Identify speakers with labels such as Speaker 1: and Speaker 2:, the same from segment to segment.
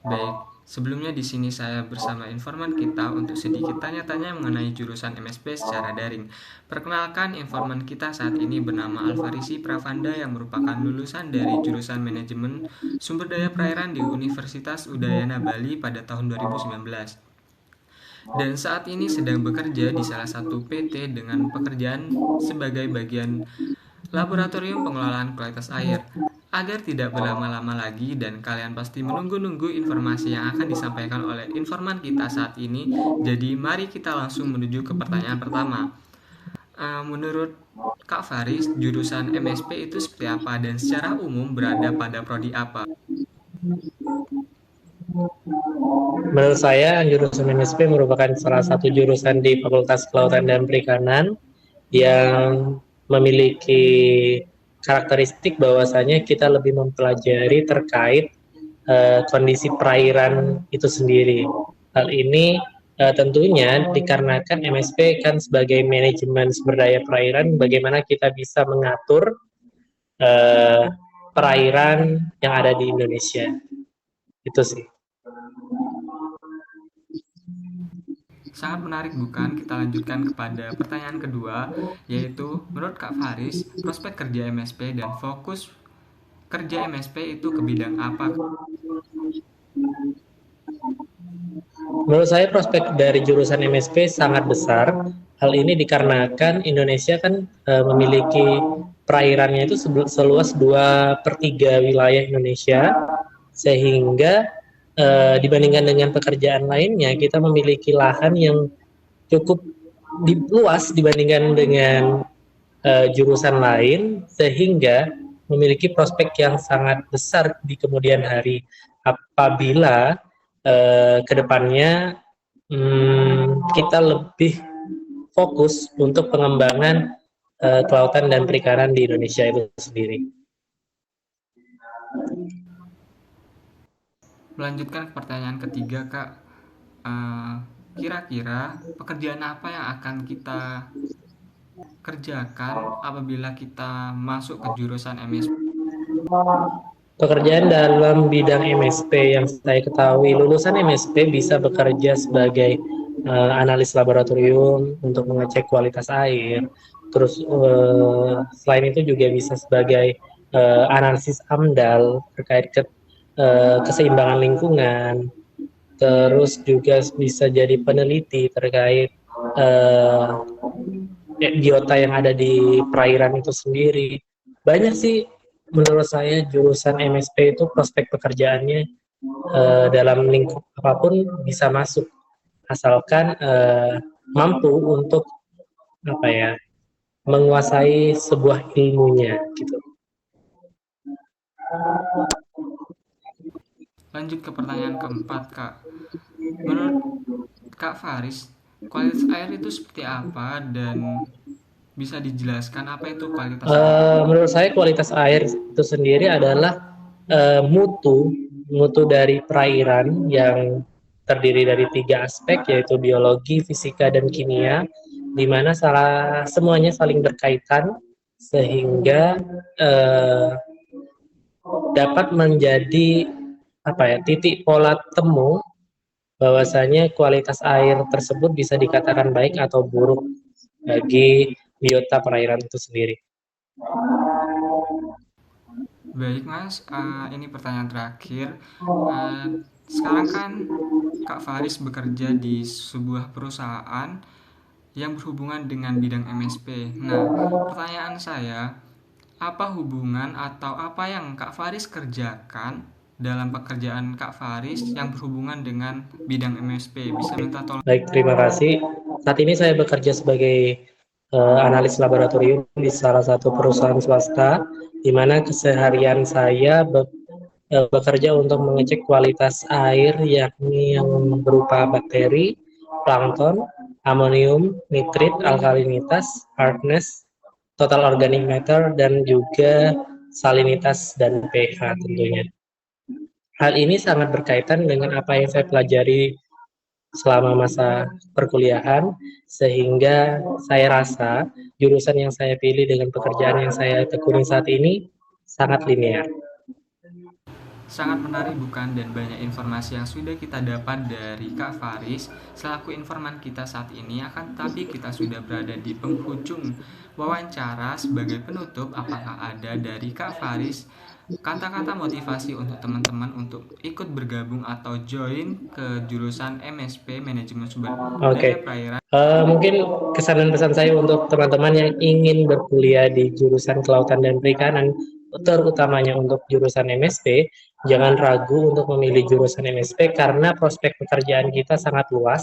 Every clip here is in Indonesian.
Speaker 1: Baik, sebelumnya di sini saya bersama informan kita untuk sedikit tanya-tanya mengenai jurusan MSP secara daring. Perkenalkan, informan kita saat ini bernama Alfarisi Pravanda yang merupakan lulusan dari jurusan Manajemen Sumber Daya Perairan di Universitas Udayana Bali pada tahun 2019. Dan saat ini sedang bekerja di salah satu PT dengan pekerjaan sebagai bagian Laboratorium Pengelolaan Kualitas Air. Agar tidak berlama-lama lagi dan kalian pasti menunggu-nunggu informasi yang akan disampaikan oleh informan kita saat ini. Jadi mari kita langsung menuju ke pertanyaan pertama. Menurut Kak Faris, jurusan MSP itu seperti apa dan secara umum berada pada prodi apa?
Speaker 2: Menurut saya, jurusan MSP merupakan salah satu jurusan di Fakultas Kelautan dan Perikanan yang memiliki karakteristik bahwasanya kita lebih mempelajari terkait kondisi perairan itu sendiri. Hal ini tentunya dikarenakan MSP kan sebagai manajemen sumber daya perairan, bagaimana kita bisa mengatur eh, perairan yang ada di Indonesia. Itu sih.
Speaker 1: Sangat menarik bukan? Kita lanjutkan kepada pertanyaan kedua, yaitu menurut Kak Faris, prospek kerja MSP dan fokus kerja MSP itu ke bidang apa?
Speaker 2: Menurut saya prospek dari jurusan MSP sangat besar. Hal ini dikarenakan Indonesia kan memiliki perairannya itu seluas 2/3 wilayah Indonesia, sehingga dibandingkan dengan pekerjaan lainnya, kita memiliki lahan yang cukup luas dibandingkan dengan jurusan lain, sehingga memiliki prospek yang sangat besar di kemudian hari apabila kedepannya kita lebih fokus untuk pengembangan kelautan dan perikanan di Indonesia itu sendiri.
Speaker 1: Melanjutkan ke pertanyaan ketiga, Kak. Eh, Kira-kira pekerjaan apa yang akan kita kerjakan apabila kita masuk ke jurusan MSP?
Speaker 2: Pekerjaan dalam bidang MSP yang saya ketahui, lulusan MSP bisa bekerja sebagai analis laboratorium untuk mengecek kualitas air. Terus selain itu juga bisa sebagai analisis AMDAL terkait keseimbangan lingkungan. Terus juga bisa jadi peneliti terkait uh, biota yang ada di perairan itu sendiri. Banyak sih menurut saya jurusan MSP itu prospek pekerjaannya dalam lingkup apapun bisa masuk asalkan mampu untuk apa ya menguasai sebuah ilmunya gitu.
Speaker 1: Lanjut ke pertanyaan keempat, Kak. Menurut Kak Faris, kualitas air itu seperti apa dan bisa dijelaskan apa itu kualitas air?
Speaker 2: Menurut saya kualitas air itu sendiri adalah mutu dari perairan yang terdiri dari 3 aspek, yaitu biologi, fisika, dan kimia, di mana semuanya saling berkaitan sehingga eh, dapat menjadi titik pola temu bahwasanya kualitas air tersebut bisa dikatakan baik atau buruk bagi biota perairan itu sendiri.
Speaker 1: Baik, Mas. Ini pertanyaan terakhir. Eh, Sekarang kan Kak Faris bekerja di sebuah perusahaan yang berhubungan dengan bidang MSP. Nah, pertanyaan saya, apa hubungan atau apa yang Kak Faris kerjakan dalam pekerjaan Kak Faris yang berhubungan dengan bidang MSP? Bisa minta tolong?
Speaker 2: Baik, terima kasih. Saat ini saya bekerja sebagai analis laboratorium di salah satu perusahaan swasta, di mana keseharian saya bekerja untuk mengecek kualitas air, yakni yang berupa bakteri, plankton, amonium, nitrit, alkalinitas, hardness, total organic matter, dan juga salinitas dan pH tentunya. Hal ini sangat berkaitan dengan apa yang saya pelajari selama masa perkuliahan, sehingga saya rasa jurusan yang saya pilih dengan pekerjaan yang saya tekuni saat ini sangat linear.
Speaker 1: Sangat menarik bukan, dan banyak informasi yang sudah kita dapat dari Kak Faris selaku informan kita saat ini. Akan tetapi kita sudah berada di penghujung wawancara. Sebagai penutup, apakah ada dari Kak Faris kata-kata motivasi untuk teman-teman untuk ikut bergabung atau join ke jurusan MSP Manajemen Sumber
Speaker 2: Oke.
Speaker 1: Daya Perairan?
Speaker 2: Mungkin kesan dan pesan saya untuk teman-teman yang ingin berkuliah di jurusan kelautan dan perikanan, terutamanya untuk jurusan MSP, jangan ragu untuk memilih jurusan MSP karena prospek pekerjaan kita sangat luas,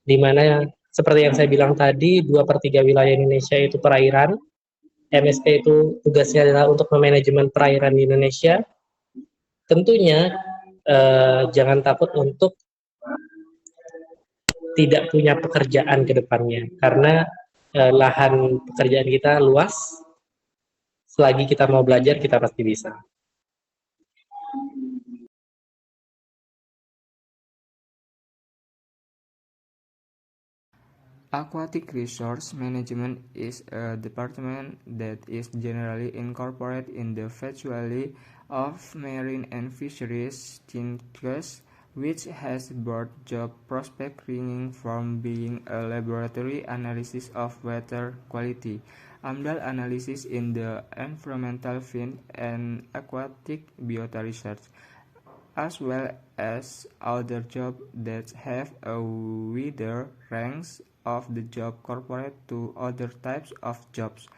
Speaker 2: di mana seperti yang saya bilang tadi, 2/3 wilayah Indonesia itu perairan. MSP itu tugasnya adalah untuk memanajemen perairan di Indonesia. Tentunya jangan takut untuk tidak punya pekerjaan ke depannya karena lahan pekerjaan kita luas. Selagi kita mau belajar, kita pasti bisa.
Speaker 1: Aquatic Resource Management is a department that is generally incorporated in the Faculty of Marine and Fisheries Sciences, which has broad job prospects ranging from being a laboratory analysis of water quality, AMDAL analysis in the environmental field, and aquatic biota research, as well as other jobs that have a wider range of the job corporate to other types of jobs.